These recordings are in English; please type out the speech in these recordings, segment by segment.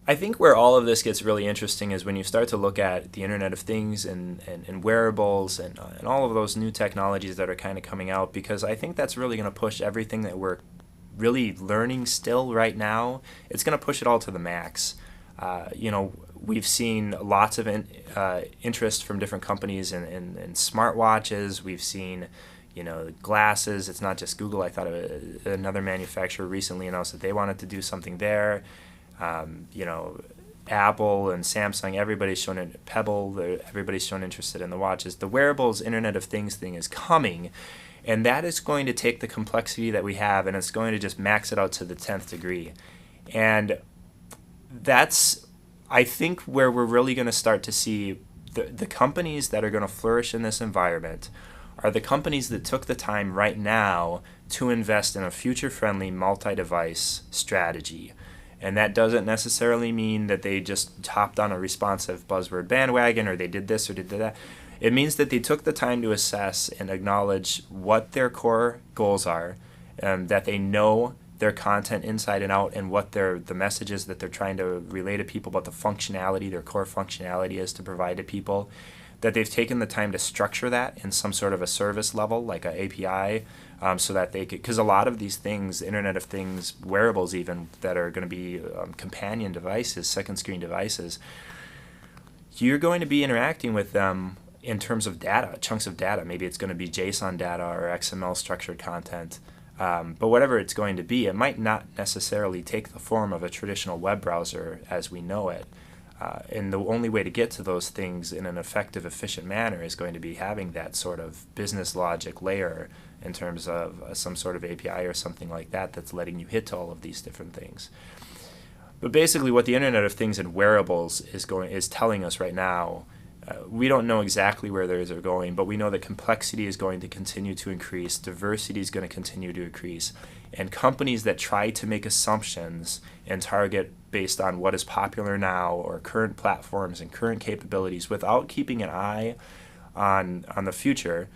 I think where all of this gets really interesting is when you start to look at the Internet of Things and wearables and all of those new technologies that are kind of coming out, because I think that's really going to push everything that we're really learning still right now. It's going to push it all to the max. We've seen lots of interest from different companies in smartwatches. We've seen, glasses. It's not just Google. I thought another manufacturer recently announced that they wanted to do something there. Apple and Samsung, everybody's shown it. Pebble, everybody's shown interested in the watches. The wearables Internet of Things thing is coming, and that is going to take the complexity that we have, and it's going to just max it out to the 10th degree. And that's, I think, where we're really going to start to see the companies that are going to flourish in this environment are the companies that took the time right now to invest in a future-friendly multi-device strategy. And that doesn't necessarily mean that they just hopped on a responsive buzzword bandwagon or they did this or did that. It means that they took the time to assess and acknowledge what their core goals are, that they know their content inside and out and what the messages that they're trying to relay to people, what the functionality, their core functionality is to provide to people, that they've taken the time to structure that in some sort of a service level, like an API, so that they could, because a lot of these things, Internet of Things, wearables even, that are going to be companion devices, second screen devices, you're going to be interacting with them in terms of data, chunks of data. Maybe it's going to be JSON data or XML structured content. But whatever it's going to be, it might not necessarily take the form of a traditional web browser as we know it. And the only way to get to those things in an effective, efficient manner is going to be having that sort of business logic layer in terms of some sort of API or something like that that's letting you hit to all of these different things. But basically what the Internet of Things and wearables is telling us right now, we don't know exactly where those are going, but we know that complexity is going to continue to increase, diversity is going to continue to increase, and companies that try to make assumptions and target based on what is popular now or current platforms and current capabilities without keeping an eye on the future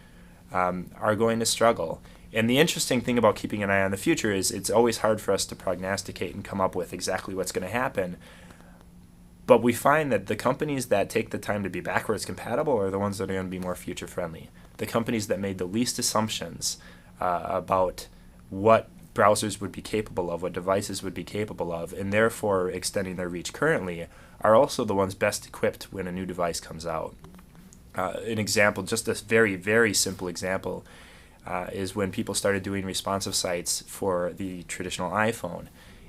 are going to struggle. And the interesting thing about keeping an eye on the future is it's always hard for us to prognosticate and come up with exactly what's going to happen. But we find that the companies that take the time to be backwards compatible are the ones that are going to be more future friendly. The companies that made the least assumptions about what browsers would be capable of, what devices would be capable of, and therefore extending their reach currently, are also the ones best equipped when a new device comes out. An example, just a very, very simple example, is when people started doing responsive sites for the traditional iPhone.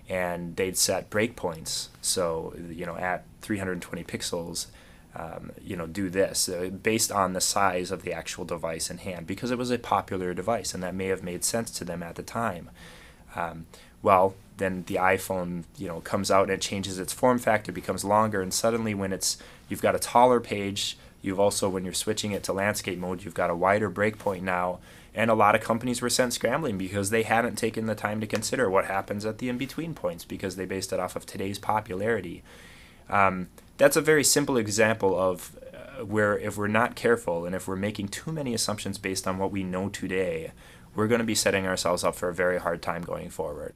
And they'd set breakpoints. So, at 320 pixels, do this based on the size of the actual device in hand, because it was a popular device and that may have made sense to them at the time. Well, then the iPhone, comes out and it changes its form factor, becomes longer, and suddenly when you've got a taller page, you've also, when you're switching it to landscape mode, you've got a wider breakpoint now. And a lot of companies were sent scrambling because they hadn't taken the time to consider what happens at the in-between points because they based it off of today's popularity. That's a very simple example of where if we're not careful and if we're making too many assumptions based on what we know today, we're going to be setting ourselves up for a very hard time going forward.